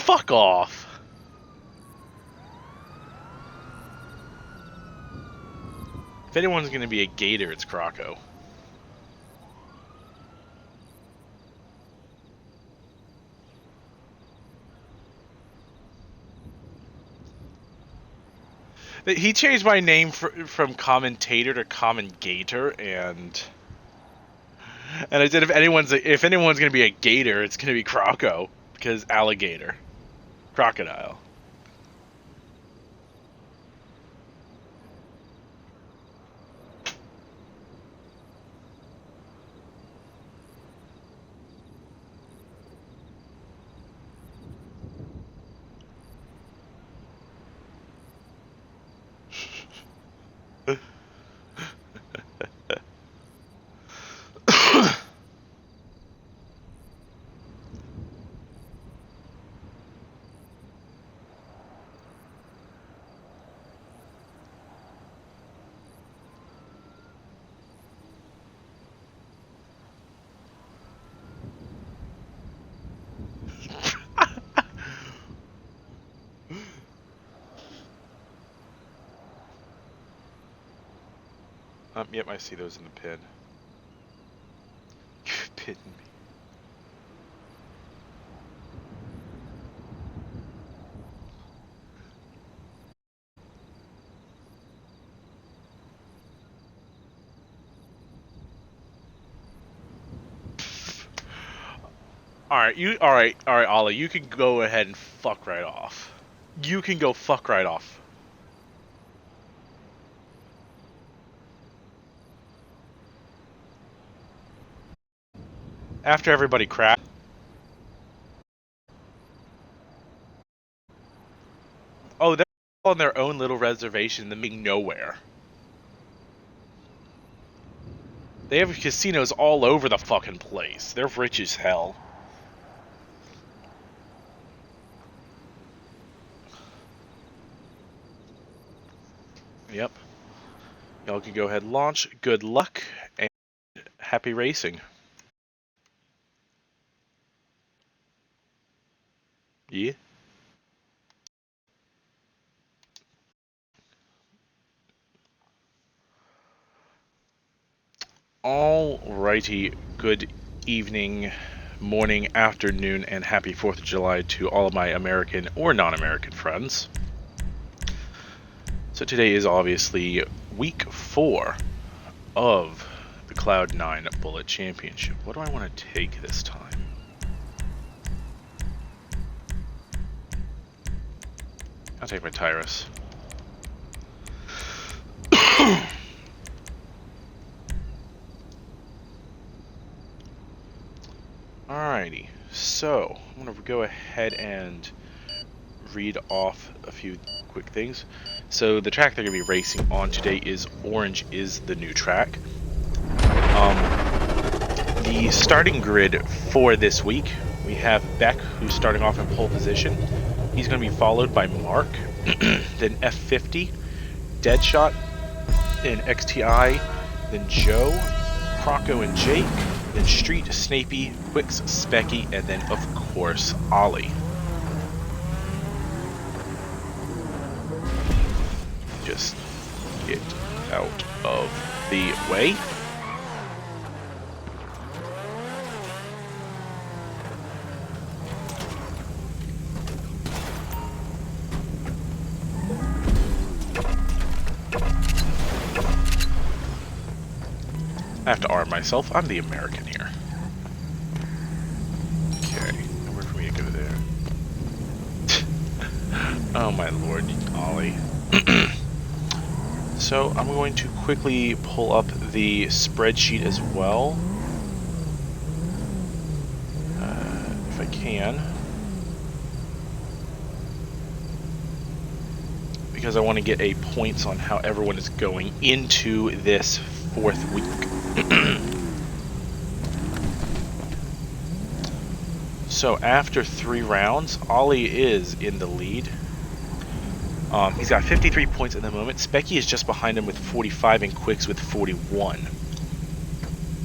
fuck off. If anyone's gonna be a gator, it's Croco. He changed my name from commentator to commengator, and I said if anyone's gonna be a gator, it's gonna be Croco, because alligator, crocodile. Yep, I see those in the pin. Pin me. Alright, Ollie, you can go ahead and fuck right off. You can go fuck right off. After everybody crashed. Oh, they're on their own little reservation in the middle of nowhere. They have casinos all over the fucking place. They're rich as hell. Yep. Y'all can go ahead and launch. Good luck and happy racing. Yeah. Alrighty, good evening, morning, afternoon, and happy 4th of July to all of my American or non-American friends. So today is obviously week 4 of the Cloud9 Bullet Championship. What do I want to take this time? I'll take my Tyrus. Alrighty, so I'm going to go ahead and read off a few quick things. So the track they're going to be racing on today is Orange is the new track. The starting grid for this week, we have Beck, who's starting off in pole position. He's going to be followed by Mark, then F50, Deadshot, then XTI, then Joe, Croco and Jake, then Street, Snapey, Quickz, Specky, and then of course Ollie. Just get out of the way. I have to arm myself. I'm the American here. Okay, where can we go there? Oh my lord, Ollie. So I'm going to quickly pull up the spreadsheet as well, if I can, because I want to get a points on how everyone is going into this 4th week. So after 3 rounds, Ollie is in the lead. He's got 53 points at the moment. Specky is just behind him with 45 and Quickz with 41.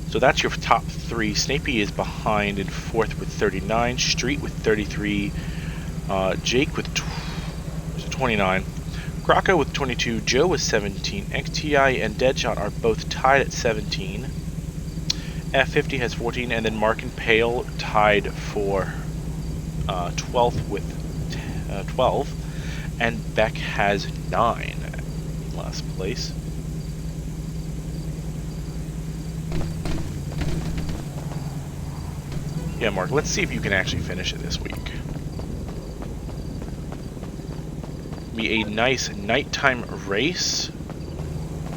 So that's your top 3. Snapey is behind in 4th with 39. Street with 33. Jake with 29. Graco with 22. Joe with 17. XTI and Deadshot are both tied at 17. F50 has 14, and then Mark and Pale tied for 12th with 12. And Beck has 9 in last place. Yeah, Mark, let's see if you can actually finish it this week. Be a nice nighttime race.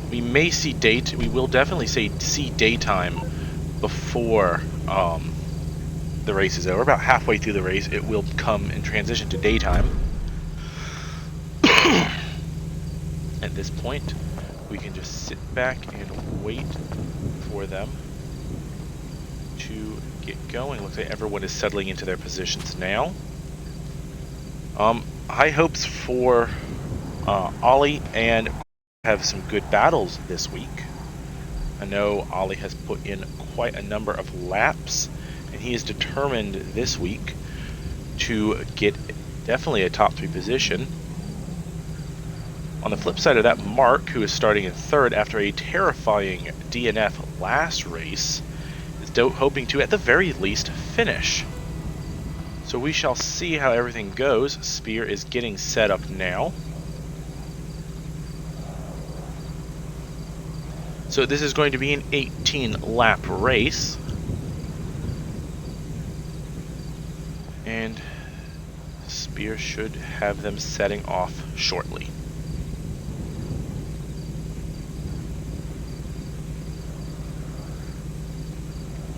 We may see we will definitely see daytime before the race is over. About halfway through the race, it will come and transition to daytime. At this point, we can just sit back and wait for them to get going. Looks like everyone is settling into their positions now. High hopes for Ollie and have some good battles this week. I know Ollie has put in quite a number of laps, and he is determined this week to get definitely a top 3 position. On the flip side of that, Mark, who is starting in 3rd after a terrifying DNF last race, is hoping to, at the very least, finish. So we shall see how everything goes. Spear is getting set up now. So this is going to be an 18-lap race. And Spear should have them setting off shortly.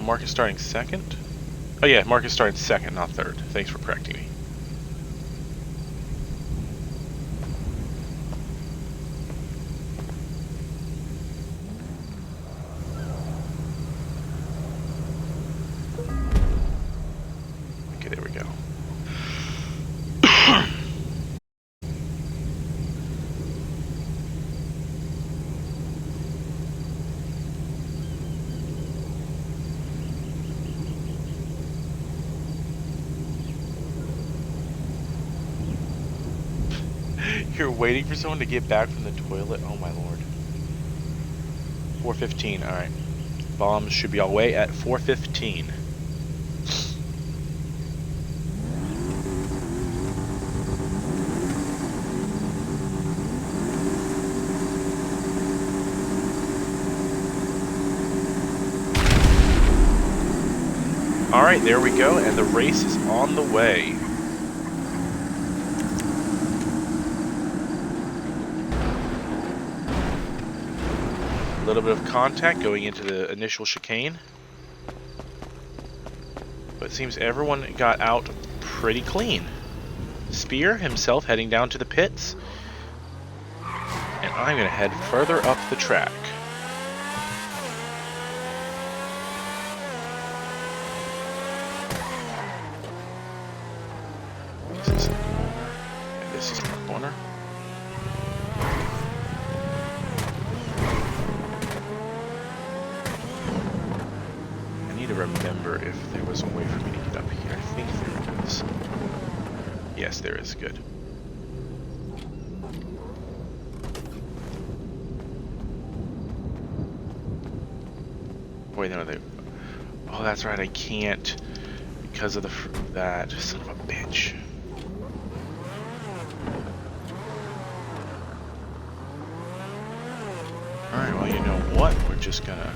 Mark is starting 2nd. Oh yeah, Mark is starting 2nd, not 3rd. Thanks for correcting me. Okay, there we go. You're waiting for someone to get back from the toilet? Oh my lord. 4:15, alright. Bombs should be all the way at 4:15. Alright, there we go, and the race is on the way. A little bit of contact going into the initial chicane. But it seems everyone got out pretty clean. Spear himself heading down to the pits. And I'm going to head further up the track. This is my corner. To remember if there was a way for me to get up here. I think there is. Yes, there is. Good. Wait, no, they. Oh, that's right. I can't because of that. Son of a bitch. All right. Well, you know what? We're just gonna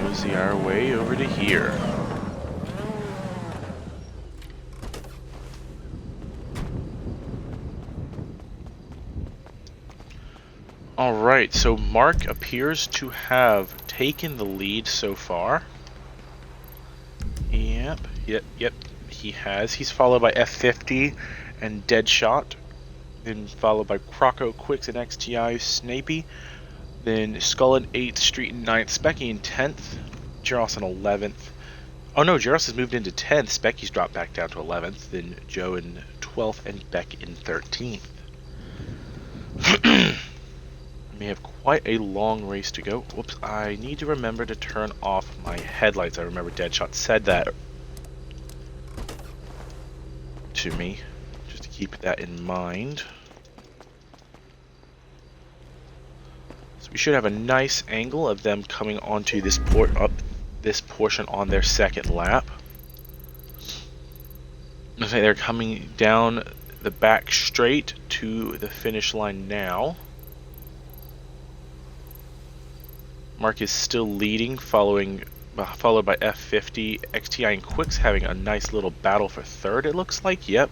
mosey our way over to here. Alright, so Mark appears to have taken the lead so far. Yep, he has. He's followed by F50 and Deadshot. Then followed by Croco, Quickz, and XTI, Snapey. Then Skull in 8th, Street in 9th, Specky in 10th, Jaros in 11th. Oh no, Jaros has moved into 10th, Specky's dropped back down to 11th, then Joe in 12th, and Beck in 13th. We have quite a long race to go. Whoops, I need to remember to turn off my headlights. I remember Deadshot said that to me, just to keep that in mind. So we should have a nice angle of them coming onto this this portion on their second lap. Looks like they're coming down the back straight to the finish line now. Mark is still leading, followed by F50. XTI and Quickz having a nice little battle for third, it looks like. Yep.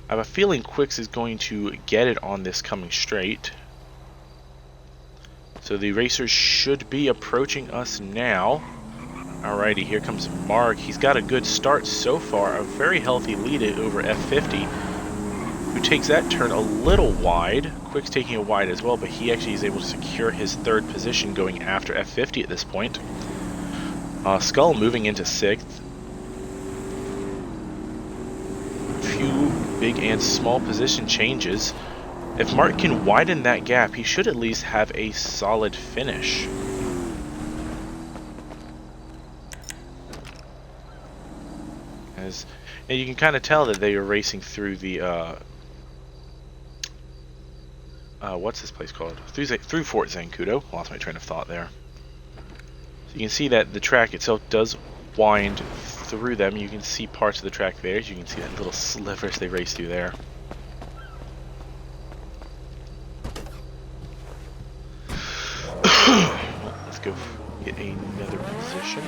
I have a feeling Quickz is going to get it on this coming straight. So the racers should be approaching us now. Alrighty, here comes Mark. He's got a good start so far. A very healthy lead over F50, who takes that turn a little wide. Quick's taking it wide as well, but he actually is able to secure his third position going after F50 at this point. Skull moving into sixth. A few big and small position changes. If Mark can widen that gap, he should at least have a solid finish. And you can kind of tell that they are racing through the what's this place called? Through Fort Zancudo. Lost my train of thought there. So you can see that the track itself does wind through them. You can see parts of the track there. As you can see that little slivers they race through there. Well, let's go get another position.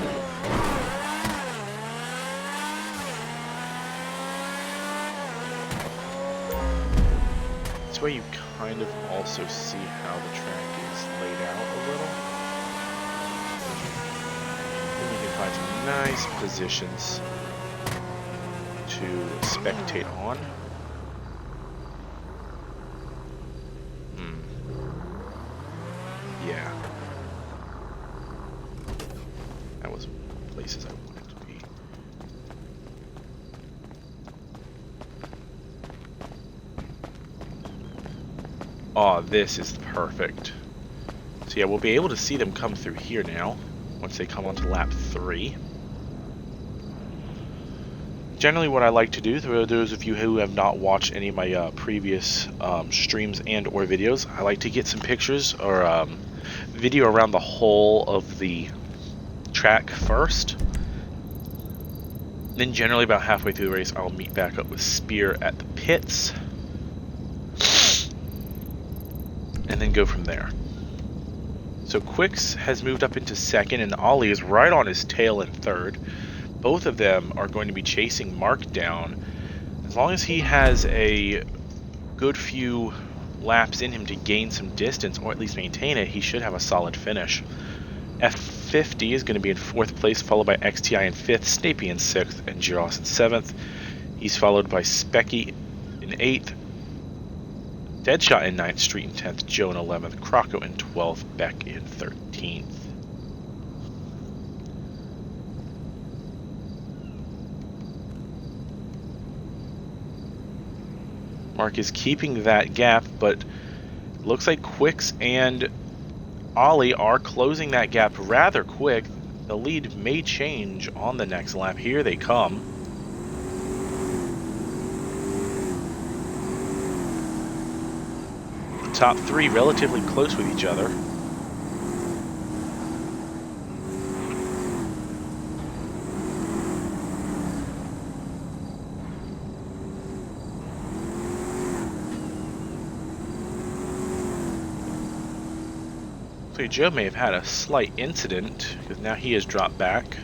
Where you kind of also see how the track is laid out a little. And you can find some nice positions to spectate on. Yeah. That was places I wanted to be. Oh, this is perfect. So yeah, we'll be able to see them come through here now, once they come onto lap 3. Generally what I like to do, for those of you who have not watched any of my previous streams and or videos, I like to get some pictures or video around the whole of the track first. Then generally about halfway through the race, I'll meet back up with Spear at the pits. And then go from there. So Quickz has moved up into second, and Ollie is right on his tail in third. Both of them are going to be chasing Mark down. As long as he has a good few laps in him to gain some distance, or at least maintain it, he should have a solid finish. F50 is going to be in fourth place, followed by XTI in fifth, Snapey in sixth, and Giros in seventh. He's followed by Specky in eighth, Deadshot in 9th, Street in 10th, Joe in 11th, Croco in 12th, Beck in 13th. Mark is keeping that gap, but looks like Quickz and Ollie are closing that gap rather quick. The lead may change on the next lap. Here they come. Top three relatively close with each other. So Joe may have had a slight incident because now he has dropped back.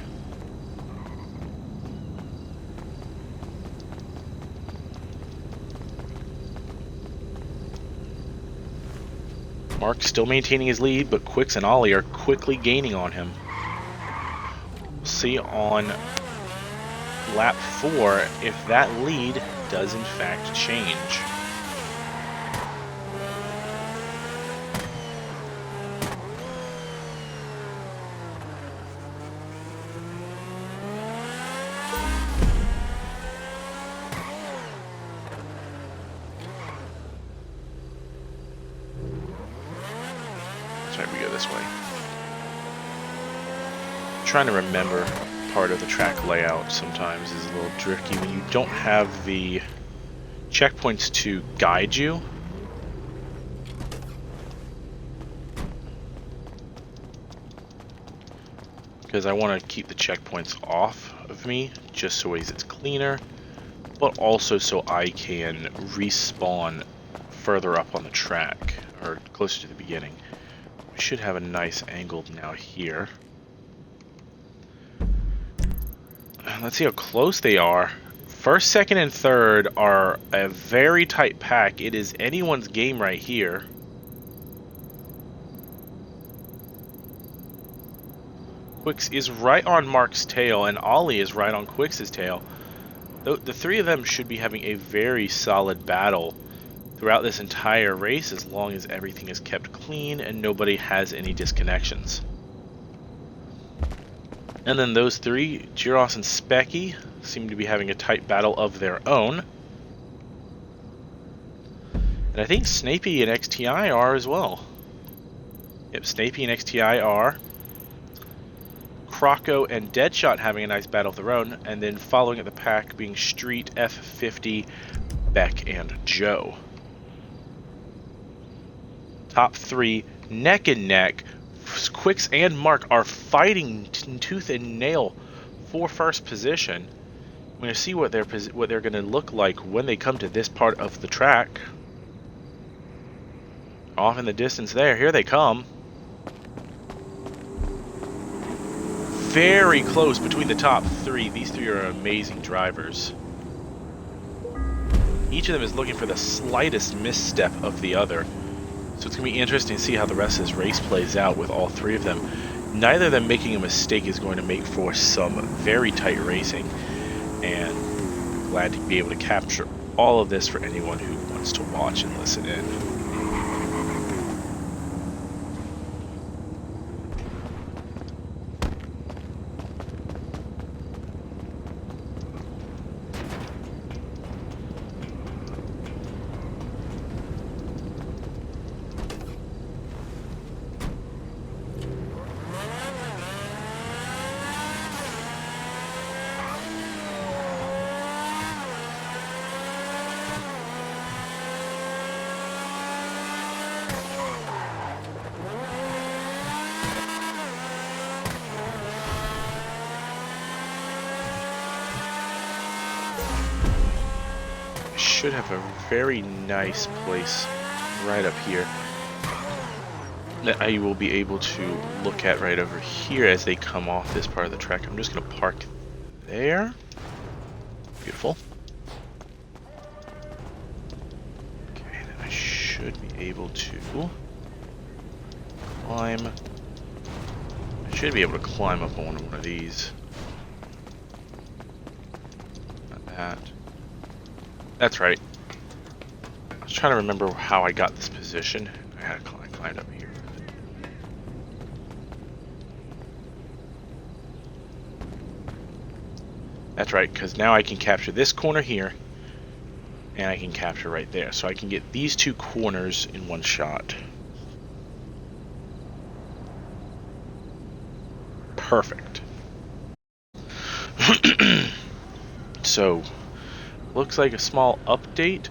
Mark still maintaining his lead, but Quickz and Ollie are quickly gaining on him. We'll see on lap 4 if that lead does in fact change. We go this way. Trying to remember part of the track layout sometimes is a little tricky when you don't have the checkpoints to guide you. Because I want to keep the checkpoints off of me, just so it's cleaner, but also so I can respawn further up on the track, or closer to the beginning. We should have a nice angle now here. Let's see how close they are. First, second, and third are a very tight pack. It is anyone's game right here. Quickz is right on Mark's tail, and Ollie is right on Quick's tail. The three of them should be having a very solid battle throughout this entire race, as long as everything is kept clean and nobody has any disconnections. And then those three, Gyros and Specky, seem to be having a tight battle of their own. And I think Snapey and XTI are as well. Yep, Snapey and XTI are. Croco and Deadshot having a nice battle of their own. And then following at the pack being Street, F50, Beck, and Joe. Top three, neck and neck. Quickz and Mark are fighting tooth and nail for first position. We're going to see what they're going to look like when they come to this part of the track. Off in the distance there, here they come. Very close between the top three. These three are amazing drivers. Each of them is looking for the slightest misstep of the other. So it's going to be interesting to see how the rest of this race plays out with all three of them. Neither of them making a mistake is going to make for some very tight racing. And glad to be able to capture all of this for anyone who wants to watch and listen in. Should have a very nice place right up here that I will be able to look at right over here as they come off this part of the track. I'm just going to park there. Beautiful. Okay, then I should be able to climb. I should be able to climb up on one of these. Not that. That's right. I was trying to remember how I got this position. I had climbed up here. That's right, because now I can capture this corner here, and I can capture right there. So I can get these two corners in one shot. Perfect. So, looks like a small update.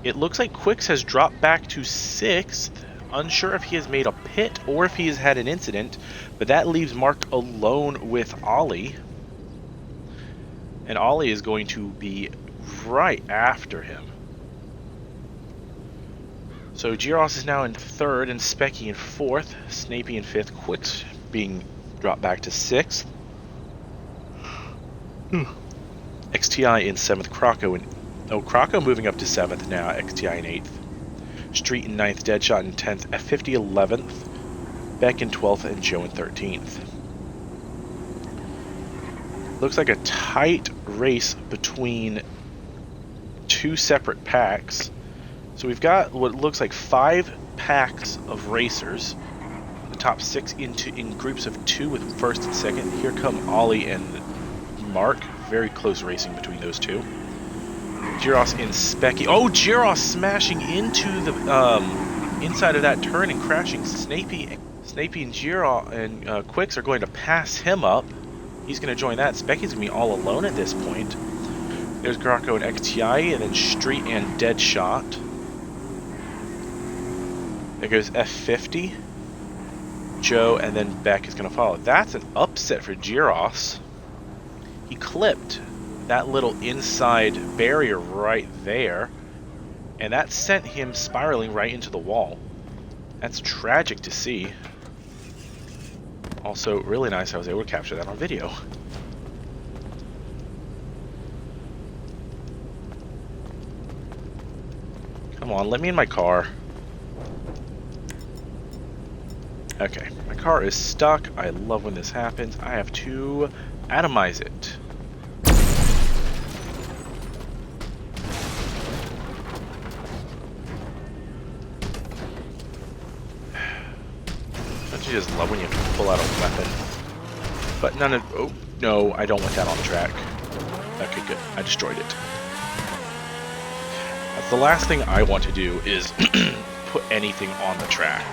It looks like Quickz has dropped back to 6th. Unsure if he has made a pit or if he has had an incident, but that leaves Mark alone with Ollie. And Ollie is going to be right after him. So Gyros is now in 3rd and Specky in 4th, Snapey in 5th, Quickz being dropped back to 6th. XTI in 7th, Croco moving up to 7th now, XTI in 8th. Street in 9th, Deadshot in 10th, F50 11th, Beck in 12th, and Joe in 13th. Looks like a tight race between two separate packs. So we've got what looks like 5 packs of racers. The top 6 in groups of 2 with 1st and 2nd. Here come Ollie and Mark. Very close racing between those two. Gyros and Specky. Oh, Gyros smashing into the inside of that turn and crashing. Snapey and Gyros and Quickz are going to pass him up. He's going to join that. Specky's going to be all alone at this point. There's Graco and XTI, and then Street and Deadshot. There goes F50. Joe, and then Beck is going to follow. That's an upset for Gyros. He clipped that little inside barrier right there, and that sent him spiraling right into the wall. That's tragic to see. Also, really nice I was able to capture that on video. Come on, let me in my car. Okay, my car is stuck. I love when this happens. I have to atomize it. Don't you just love when you have to pull out a weapon? But none of... Oh, no, I don't want that on the track. Okay, good. I destroyed it. That's the last thing I want to do is put anything on the track.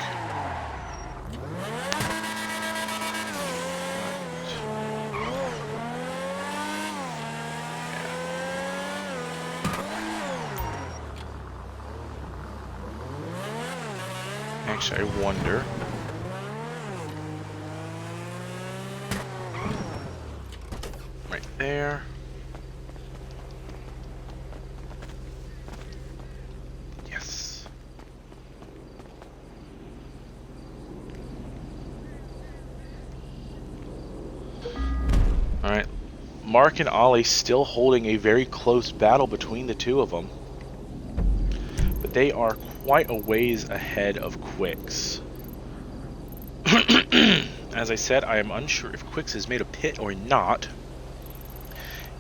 Actually, I wonder... Right there. Yes. Alright. Mark and Ollie still holding a very close battle between the two of them. But they are quite a ways ahead of Quickz. As I said, I am unsure if Quickz has made a pit or not.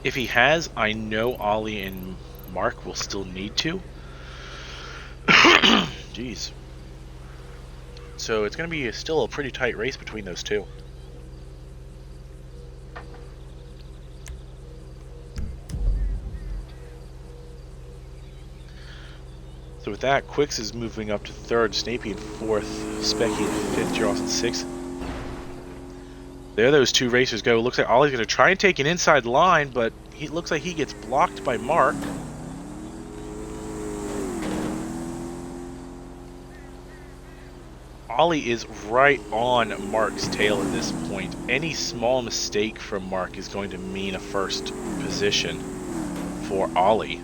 If he has, I know Ollie and Mark will still need to. Jeez. So it's going to be still a pretty tight race between those two. So with that, Quickz is moving up to third, Snapey in fourth, Specky in fifth, Jaros in sixth. There those two racers go. Looks like Ollie's going to try and take an inside line, but he looks like he gets blocked by Mark. Ollie is right on Mark's tail at this point. Any small mistake from Mark is going to mean a first position for Ollie.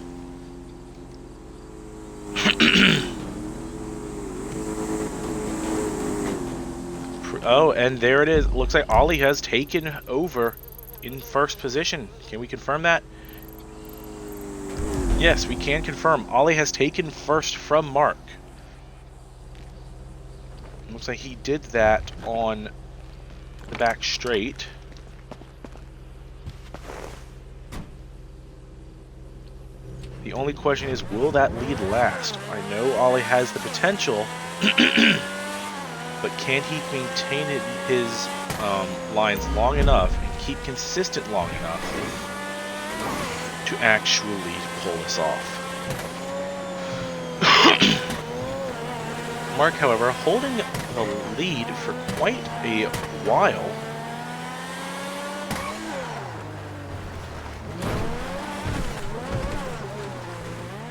Oh, and there it is. Looks like Ollie has taken over in first position. Can we confirm that? Yes, we can confirm. Ollie has taken first from Mark. Looks like he did that on the back straight. The only question is, will that lead last? I know Ollie has the potential, but can he maintain his lines long enough and keep consistent long enough to actually pull this off? Mark, however, holding the lead for quite a while.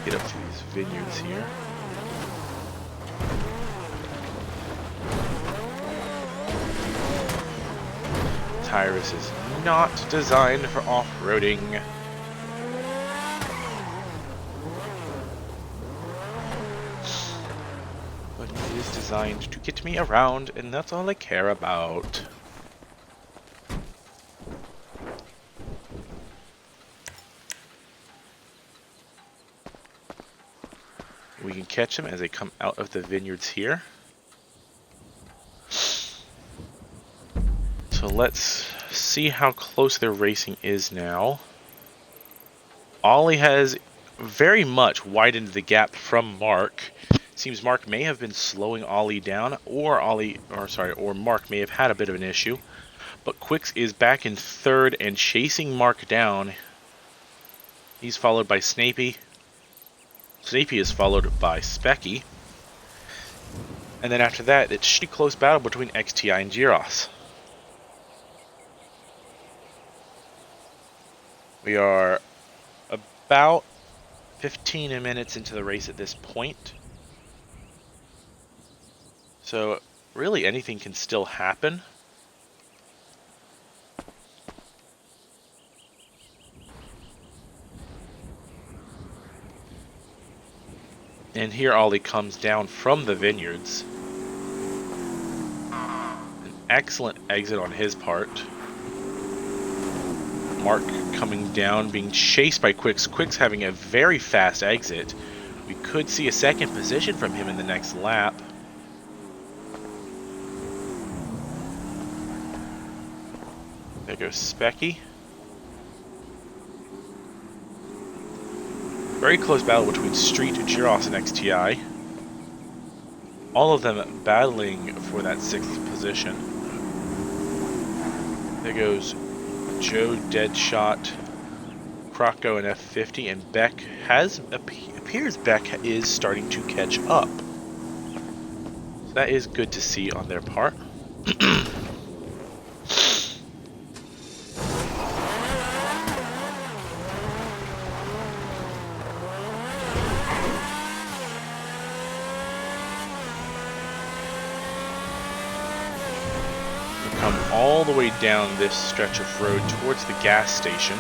Get up to these vineyards here. Tyrus is not designed for off-roading. But it is designed to get me around, and that's all I care about. We can catch them as they come out of the vineyards here. So let's see how close their racing is now. Ollie has very much widened the gap from Mark. Seems Mark may have been slowing Ollie down, or Mark may have had a bit of an issue. But Quickz is back in third and chasing Mark down. He's followed by Snapey. Snapey is followed by Specky. And then after that, it's a pretty close battle between XTI and Gyros. We are about 15 minutes into the race at this point. So really anything can still happen. And here Ollie comes down from the vineyards. An excellent exit on his part. Mark coming down, being chased by Quickz. Quickz having a very fast exit. We could see a second position from him in the next lap. There goes Specky. Very close battle between Street, Giros, and XTI. All of them battling for that 6th position. There goes Joe, Deadshot, Croco, and F50, and Beck appears Beck is starting to catch up. So that is good to see on their part. Come all the way down this stretch of road towards the gas station.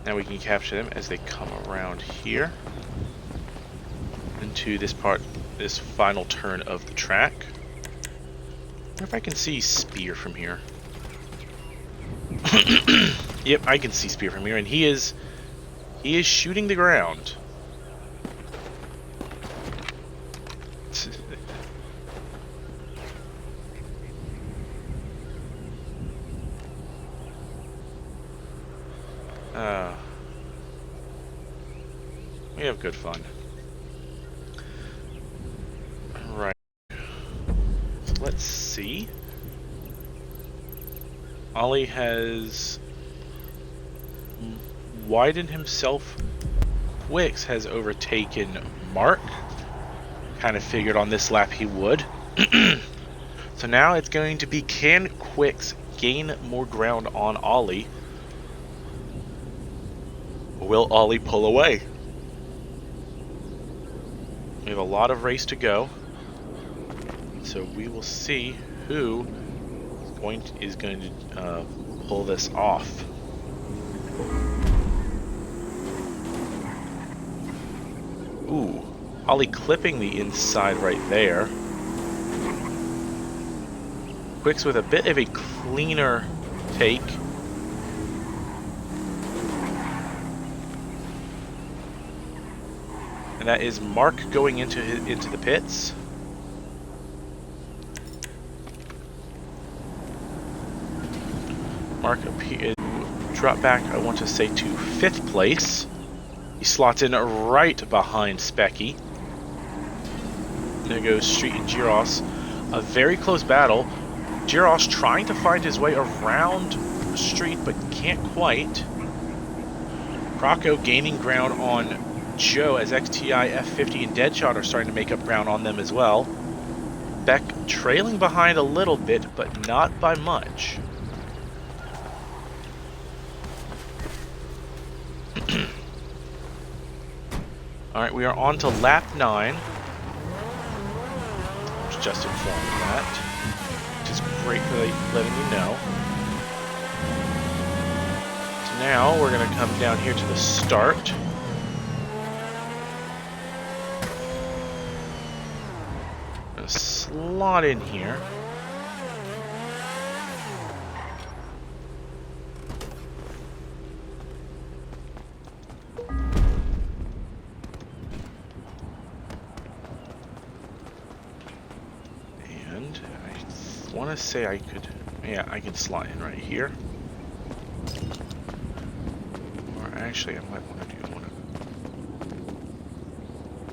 Now we can capture them as they come around here into this part, this final turn of the track. I wonder if I can see Spear from here. Yep, I can see Spear from here, and he is shooting the ground. We have good fun. Right. Let's see. Ollie has widened himself. Quickz has overtaken Mark. Kind of figured on this lap he would. So now it's going to be, can Quickz gain more ground on Ollie? Or will Ollie pull away? We have a lot of race to go, so we will see who is going to pull this off. Ooh, Ollie clipping the inside right there. Quickz with a bit of a cleaner take. And that is Mark going into the pits. Mark drop back, I want to say, to 5th place. He slots in right behind Specky. There goes Street and Giros. A very close battle. Giros trying to find his way around Street, but can't quite. Croco gaining ground on Joe as XTI, F50, and Deadshot are starting to make up ground on them as well. Beck trailing behind a little bit, but not by much. Alright, we are on to lap 9. I was just informed of that, which is great for letting me know. So now we're going to come down here to the start. Slot in here. And I want to say I could, yeah, I can slot in right here. Or actually, I might want to do one of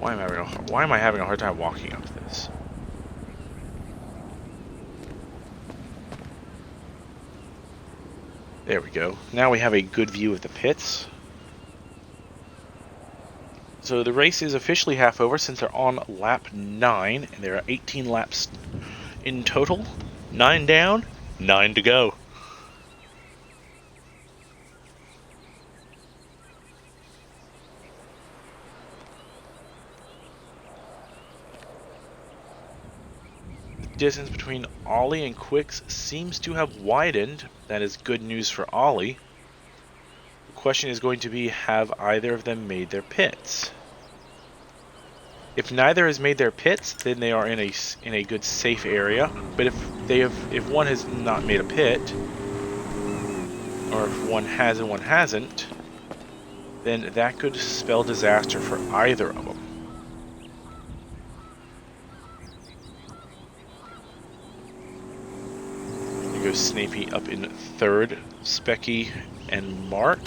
Why am I having a hard time walking up this? There we go. Now we have a good view of the pits. So the race is officially half over since they're on lap 9, and there are 18 laps in total. 9 down, 9 to go. Distance between Ollie and Quickz seems to have widened. That is good news for Ollie. The question is going to be, have either of them made their pits? If neither has made their pits, then they are in a good safe area. But if one has not made a pit, or if one has and one hasn't, then that could spell disaster for either of them. Goes Snapey up in third, Specky and Mark.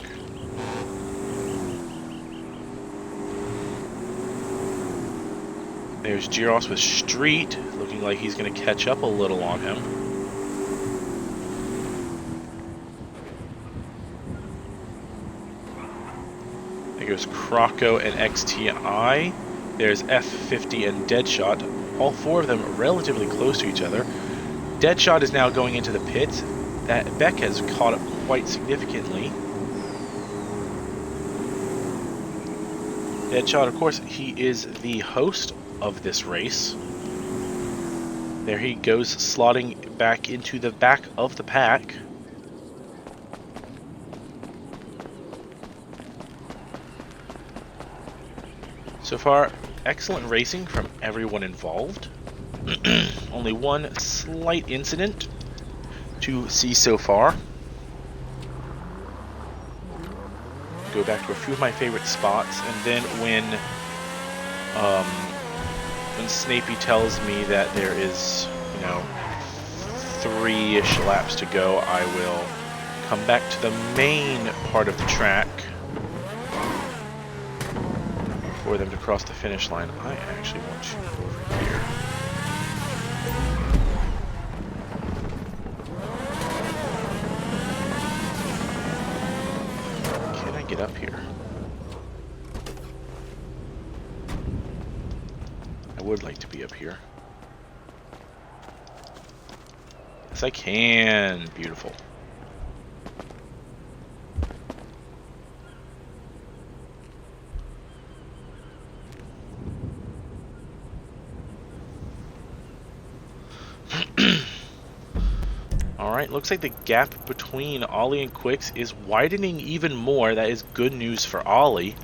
There's Giros with Street, looking like he's going to catch up a little on him. There goes Croco and XTI. There's F50 and Deadshot. All four of them relatively close to each other. Deadshot is now going into the pits. That Beck has caught up quite significantly. Deadshot, of course, he is the host of this race. There he goes, slotting back into the back of the pack. So far, excellent racing from everyone involved. Only one slight incident to see so far. Go back to a few of my favorite spots, and then when Snapey tells me that there is, 3-ish laps to go, I will come back to the main part of the track for them to cross the finish line. I actually want to go over here. Get up here. I would like to be up here. Yes, I can. Beautiful. Alright, looks like the gap between Ollie and Quickz is widening even more. That is good news for Ollie.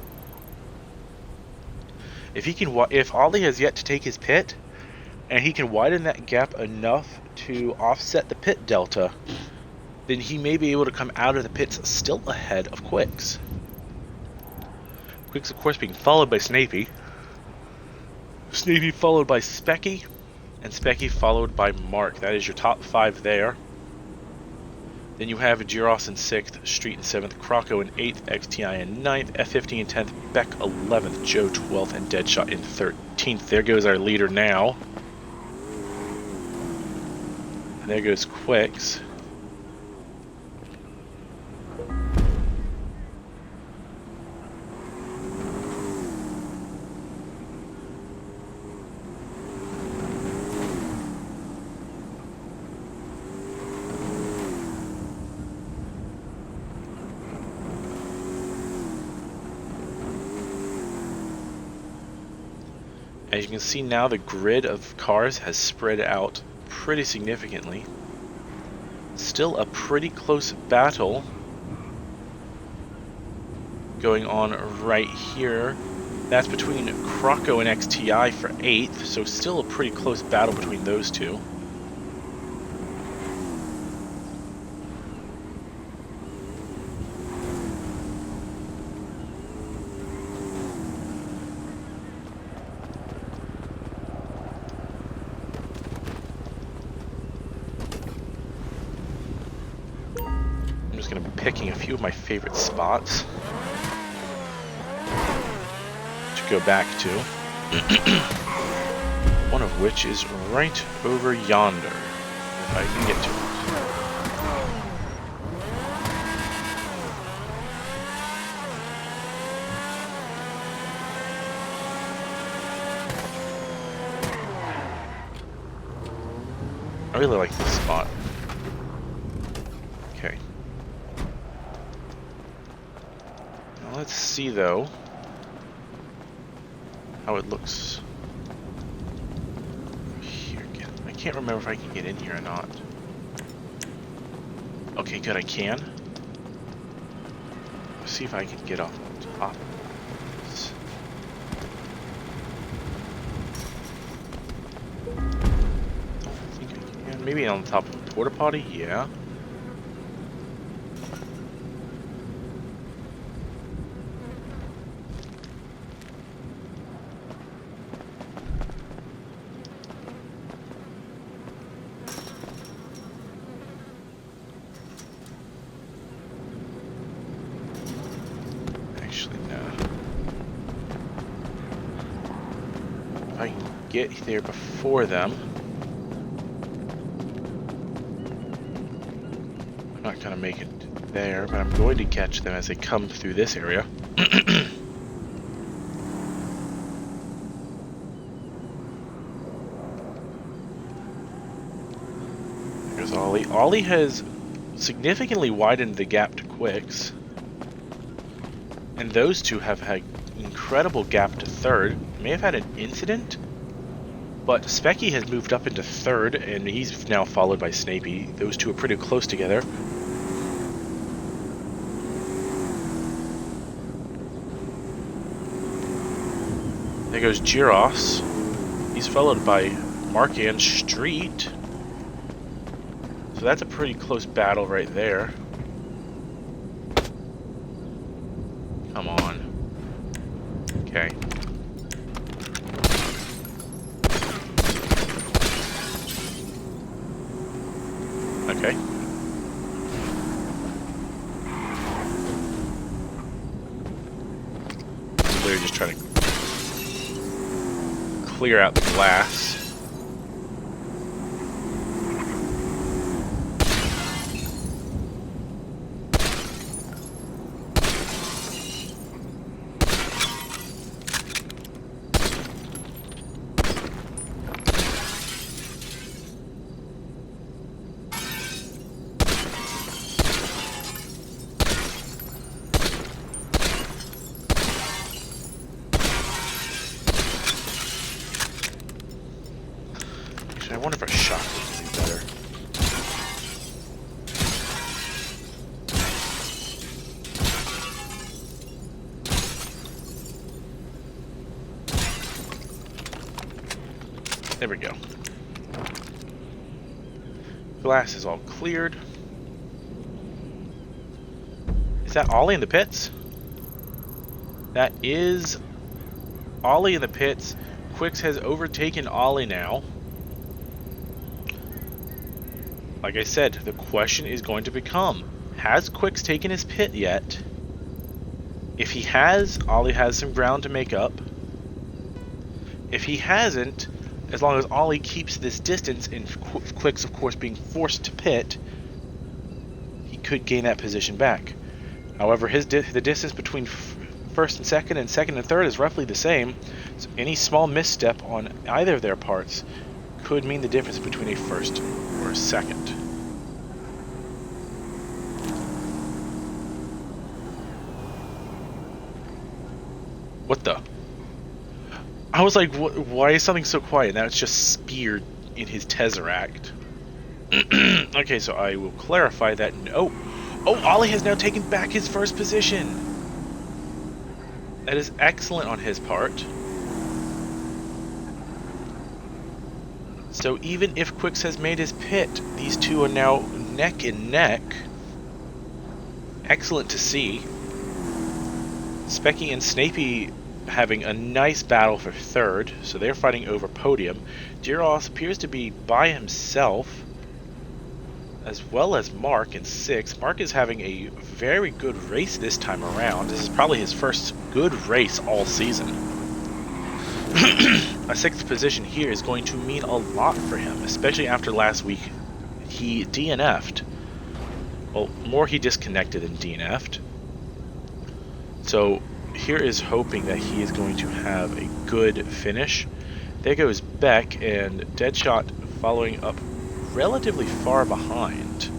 If Ollie has yet to take his pit, and he can widen that gap enough to offset the pit delta, then he may be able to come out of the pits still ahead of Quickz. Quickz, of course, being followed by Snapey. Snapey followed by Specky, and Specky followed by Mark. That is your top 5 there. Then you have Giros in 6th, Street in 7th, Croco in 8th, XTI in 9th, F50 in 10th, Beck 11th, Joe 12th, and Deadshot in 13th. There goes our leader now. And there goes Quickz. As you can see now, the grid of cars has spread out pretty significantly. Still a pretty close battle going on right here. That's between Croco and XTI for 8th, so still a pretty close battle between those two. Going to be picking a few of my favorite spots to go back to. One of which is right over yonder, if I can get to it. I really like this spot. Okay. Now let's see, though, how it looks here again. I can't remember if I can get in here or not. Okay, good, I can. Let's see if I can get off the top of this. I think I can. Maybe on the top of a porta potty? Yeah. If I can get there before them. I'm not gonna make it there, but I'm going to catch them as they come through this area. There's Ollie. Ollie has significantly widened the gap to Quickz. And those two have had incredible gap to third. May have had an incident, but Specky has moved up into third, and he's now followed by Snapey. Those two are pretty close together. There goes Giros. He's followed by Mark and Street. So that's a pretty close battle right there. Come on. Okay. Okay. They're just trying to clear out the glass. I wonder if a shot would be better. There we go. Glass is all cleared. Is that Ollie in the pits? That is Ollie in the pits. Quickz has overtaken Ollie now. Like I said, the question is going to become, has Quickz taken his pit yet? If he has, Ollie has some ground to make up. If he hasn't, as long as Ollie keeps this distance, and Quickz, of course, being forced to pit, he could gain that position back. However, the distance between first and second and third is roughly the same, so any small misstep on either of their parts could mean the difference between a first or a second. What the? I was like, why is something so quiet? Now it's just speared in his Tesseract. Okay, so I will clarify that. Oh, Ollie has now taken back his first position. That is excellent on his part. So even if Quickz has made his pit, these two are now neck and neck. Excellent to see. Specky and Snapey having a nice battle for third, so they're fighting over podium. Giros appears to be by himself, as well as Mark in sixth. Mark is having a very good race this time around. This is probably his first good race all season. A 6th position here is going to mean a lot for him, especially after last week he DNF'd. Well, more he disconnected than DNF'd. So here is hoping that he is going to have a good finish. There goes Beck, and Deadshot following up relatively far behind.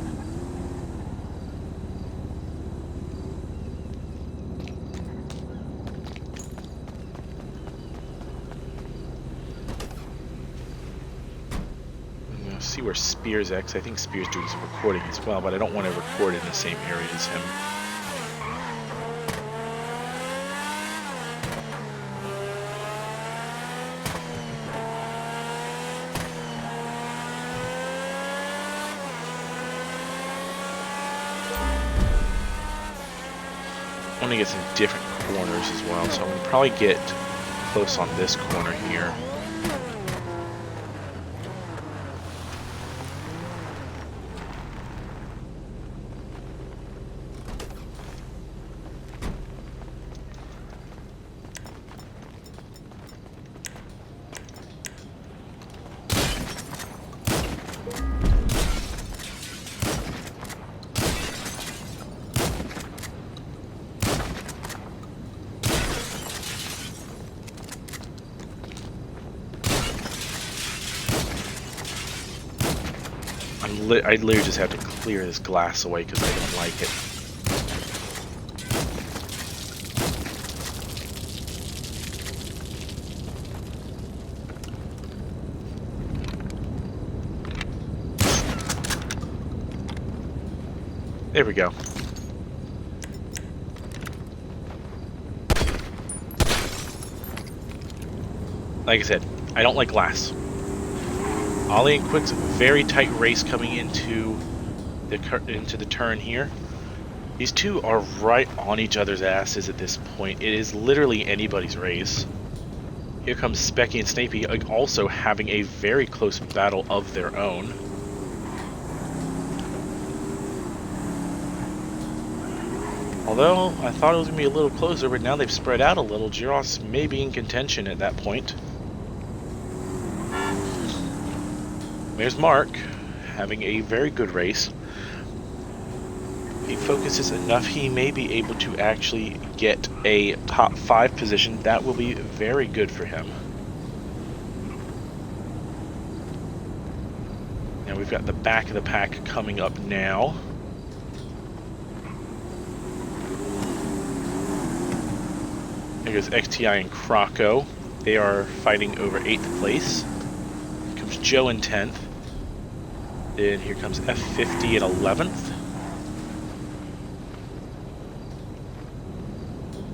See where Spears X. I think Spears doing some recording as well, but I don't want to record in the same area as him. I want to get some different corners as well, so I'm going to probably get close on this corner here. I literally just have to clear this glass away because I don't like it. There we go. Like I said, I don't like glass. Ollie and Quick's very tight race coming into the turn here. These two are right on each other's asses at this point. It is literally anybody's race. Here comes Specky and Snapey also having a very close battle of their own. Although I thought it was going to be a little closer, but now they've spread out a little. Giros may be in contention at that point. There's Mark, having a very good race. If he focuses enough, he may be able to actually get a top 5 position. That will be very good for him. Now we've got the back of the pack coming up now. There goes XTI and Croco. They are fighting over 8th place. Here comes Joe in 10th. Then here comes F50 in 11th.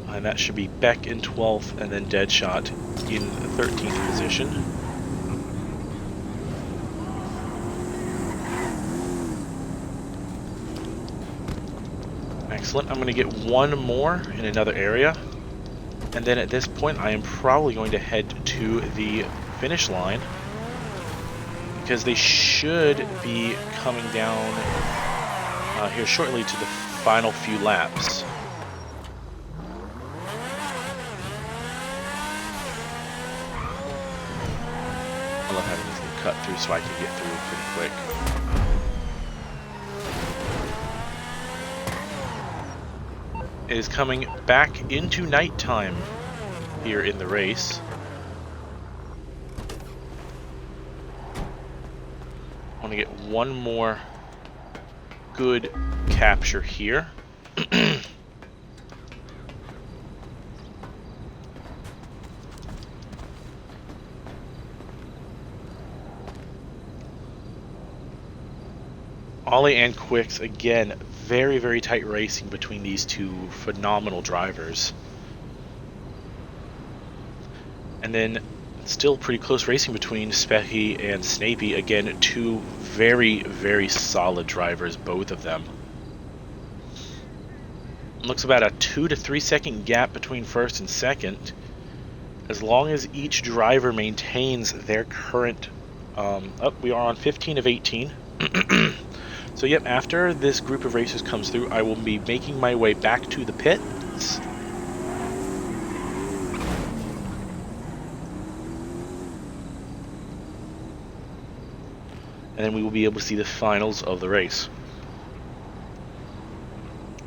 And that should be Beck in 12th, and then Deadshot in 13th position. Excellent. I'm going to get one more in another area. And then at this point, I am probably going to head to the finish line, because they should be coming down here shortly to the final few laps. I love having this little cut through so I can get through pretty quick. It is coming back into nighttime here in the race. I want to get one more good capture here. Ollie and Quickz, again, very, very tight racing between these two phenomenal drivers. And then still pretty close racing between Specky and Snapey. Again, two very, very solid drivers, both of them. Looks about a 2 to 3 second gap between first and second. As long as each driver maintains their current... we are on 15 of 18. So yep, after this group of racers comes through, I will be making my way back to the pits. and then we will be able to see the finals of the race.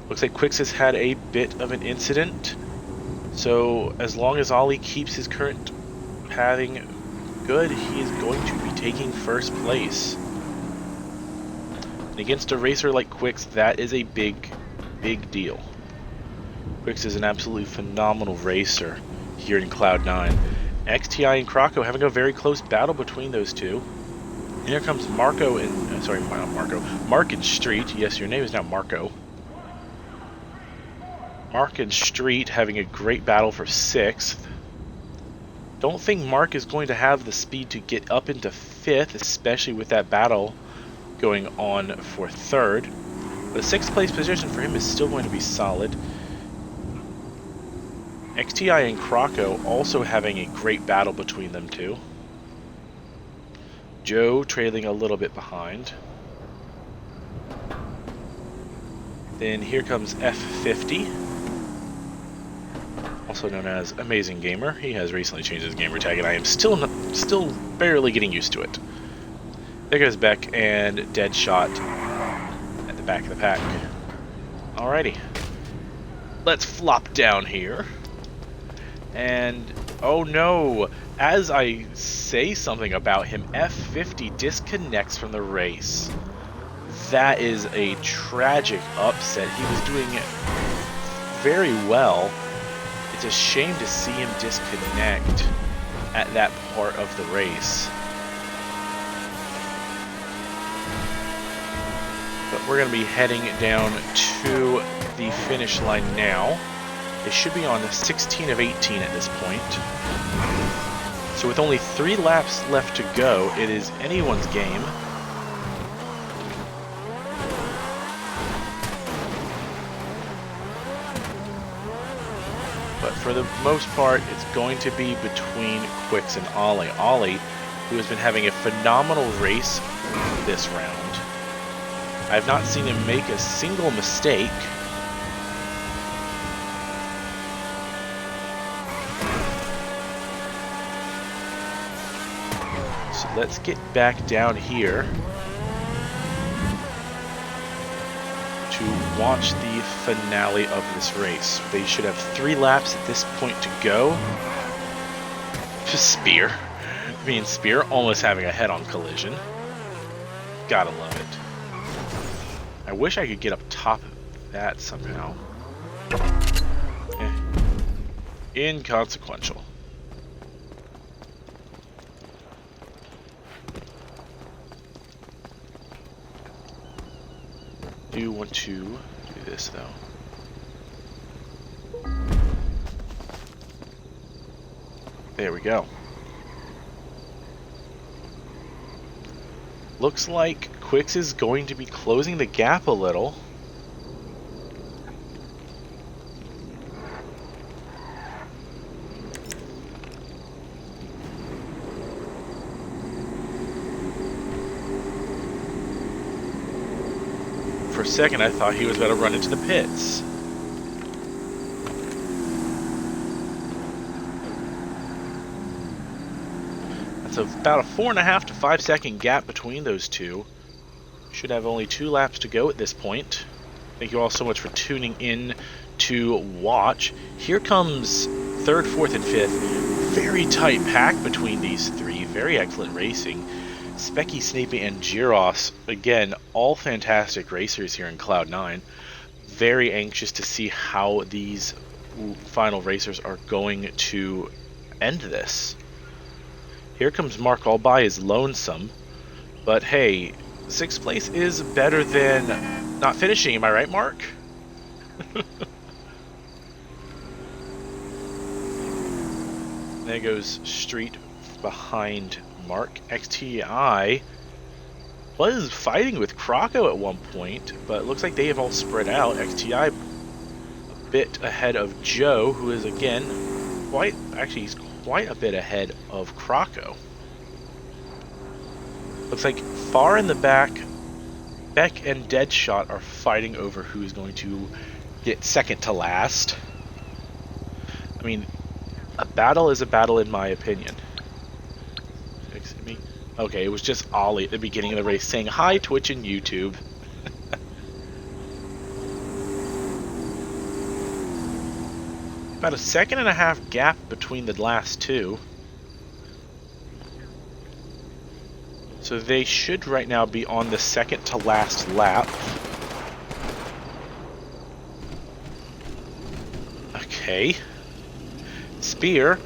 Looks like Quickz has had a bit of an incident, so as long as Ollie keeps his current pathing good, he is going to be taking first place. And against a racer like Quickz, that is a big deal. Quickz is an absolutely phenomenal racer here in Cloud9. XTI and Croco having a very close battle between those two. And here comes Marco and sorry, not Marco. Mark and Street. Yes, your name is now Marco. Mark and Street having a great battle for 6th. Don't think Mark is going to have the speed to get up into 5th, especially with that battle going on for 3rd. The 6th place position for him is still going to be solid. XTI and Croco also having a great battle between them two. Joe trailing a little bit behind. Then here comes F50, also known as Amazing Gamer. He has recently changed his gamer tag, and I am still barely getting used to it. There goes Beck and Deadshot at the back of the pack. Alrighty, let's flop down here. And oh no, as I say something about him, F50 disconnects from the race. That is a tragic upset. He was doing very well. It's a shame to see him disconnect at that part of the race. But we're going to be heading down to the finish line now. They should be on 16 of 18 at this point. So with only 3 laps left to go, it is anyone's game. But for the most part, it's going to be between Quickz and Ollie. Ollie, who has been having a phenomenal race this round. I've not seen him make a single mistake. So let's get back down here to watch the finale of this race. They should have 3 laps at this point to go. Just Spear. Me and Spear almost having a head-on collision. Gotta love it. I wish I could get up top of that somehow. Inconsequential. Do want to do this though. There we go. Looks like Quickz is going to be closing the gap a little. For a second, I thought he was about to run into the pits. That's about a 4.5 to 5 second gap between those two. Should have only 2 laps to go at this point. Thank you all so much for tuning in to watch. Here comes 3rd, 4th, and 5th. Very tight pack between these 3. Very excellent racing. Specky, Snape, and Gyros, again, all fantastic racers here in Cloud9. Very anxious to see how these final racers are going to end this. Here comes Mark all by his lonesome, but hey, 6th place is better than not finishing, am I right, Mark? There goes Street behind Mark. XTI was fighting with Croco at one point, but it looks like they have all spread out. XTI a bit ahead of Joe, who is again he's quite a bit ahead of Croco. Looks like far in the back, Beck and Deadshot are fighting over who's going to get second to last. I mean, a battle is a battle in my opinion. Okay, it was just Ollie at the beginning of the race saying, "Hi, Twitch and YouTube." About a 1.5-second gap between the last two. So they should right now be on the second to last lap. Okay. Spear,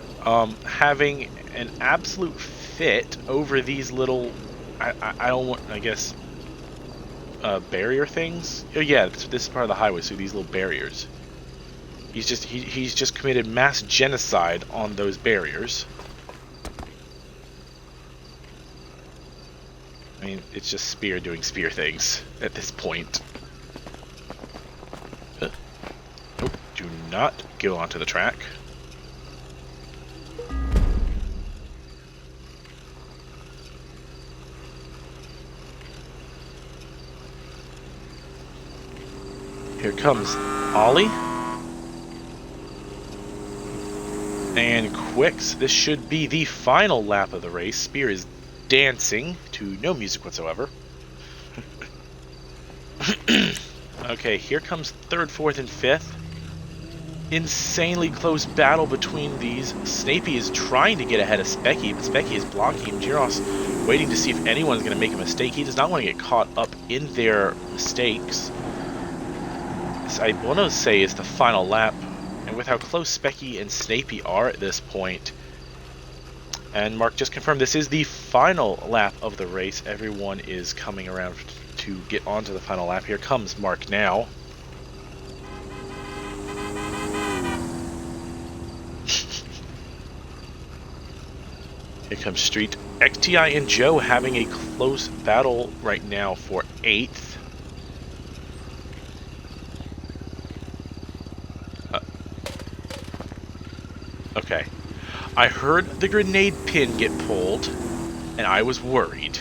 having an absolute fit over these little, I don't want, I guess, barrier things. Oh yeah, this is part of the highway, so these little barriers. He's just committed mass genocide on those barriers. I mean, it's just Spear doing Spear things at this point. Nope, do not go onto the track. Here comes Ollie. And Quickz. This should be the final lap of the race. Spear is dancing to no music whatsoever. Okay, here comes third, fourth, and fifth. Insanely close battle between these. Snapey is trying to get ahead of Specky, but Specky is blocking him. Giros waiting to see if anyone's going to make a mistake. He does not want to get caught up in their mistakes. I want to say it's the final lap, and with how close Specky and Snapey are at this point, and Mark just confirmed this is the final lap of the race. Everyone is coming around to get onto the final lap. Here comes Mark now. Here comes Street. XTI and Joe having a close battle right now for 8th. Okay. I heard the grenade pin get pulled, and I was worried.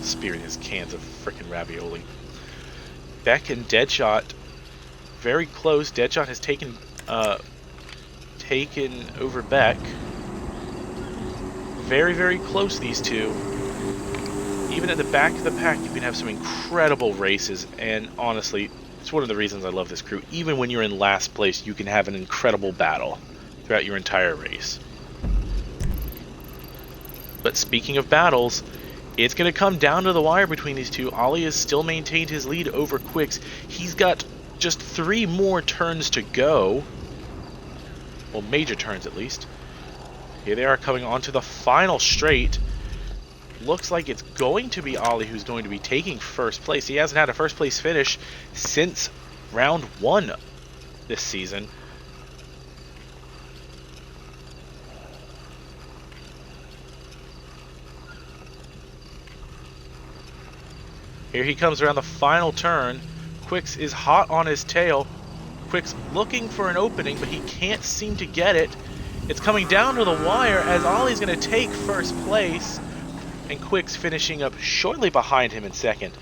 Spearing his cans of frickin' ravioli. Beck and Deadshot very close. Deadshot has taken over Beck. Very, very close, these two. Even at the back of the pack, you can have some incredible races, and honestly, it's one of the reasons I love this crew. Even when you're in last place, you can have an incredible battle throughout your entire race. But speaking of battles, it's going to come down to the wire between these two. Ollie has still maintained his lead over Quickz. He's got just 3 more turns to go. Well, major turns at least. Here they are coming onto the final straight. Looks like it's going to be Ollie who's going to be taking first place. He hasn't had a first place finish since round 1 this season. Here he comes around the final turn. Quickz is hot on his tail. Quickz looking for an opening, but he can't seem to get it. It's coming down to the wire as Ollie's going to take first place, and Quickz finishing up shortly behind him in second.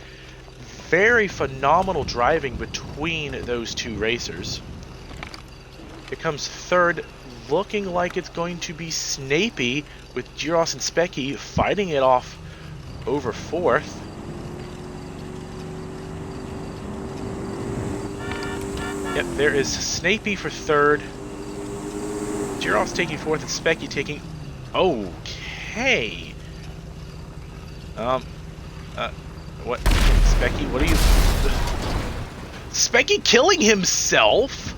Very phenomenal driving between those two racers. Here comes third, looking like it's going to be Snapey, with Giros and Specky fighting it off over fourth. Yep, there is Snapey for third. Giros taking fourth and Specky taking... Okay. What? Specky, what are you... Specky killing himself?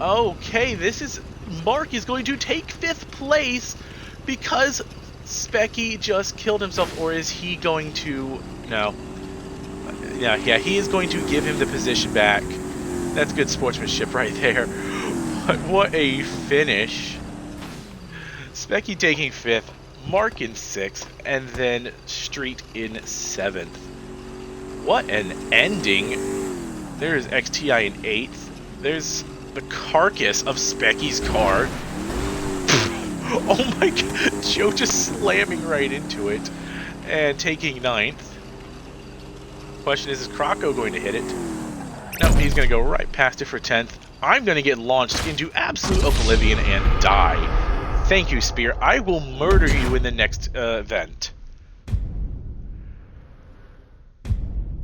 Okay, this is... Mark is going to take 5th place because Specky just killed himself, or is he going to... No. Yeah, he is going to give him the position back. That's good sportsmanship right there. But what a finish. Specky taking 5th, Mark in 6th, and then Street in 7th. What an ending. There's XTI in 8th. There's the carcass of Specky's car. Oh my god, Joe just slamming right into it and taking 9th. Question is Croco going to hit it? No, he's going to go right past it for 10th. I'm going to get launched into absolute oblivion and die. Thank you, Spear. I will murder you in the next event.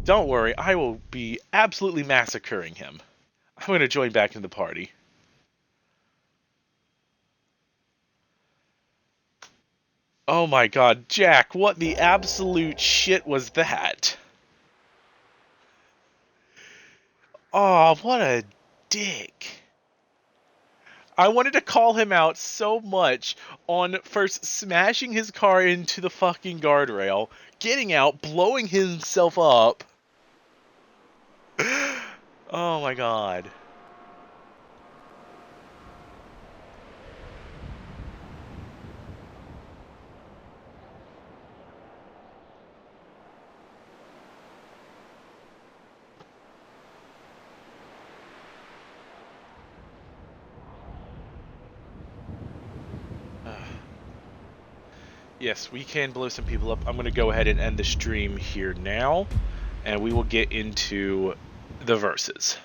Don't worry, I will be absolutely massacring him. I'm going to join back in the party. Oh my god, Jack, what the absolute shit was that? Oh, what a dick. I wanted to call him out so much on first smashing his car into the fucking guardrail, getting out, blowing himself up. Oh my god. Yes, we can blow some people up. I'm going to go ahead and end the stream here now, and we will get into the verses.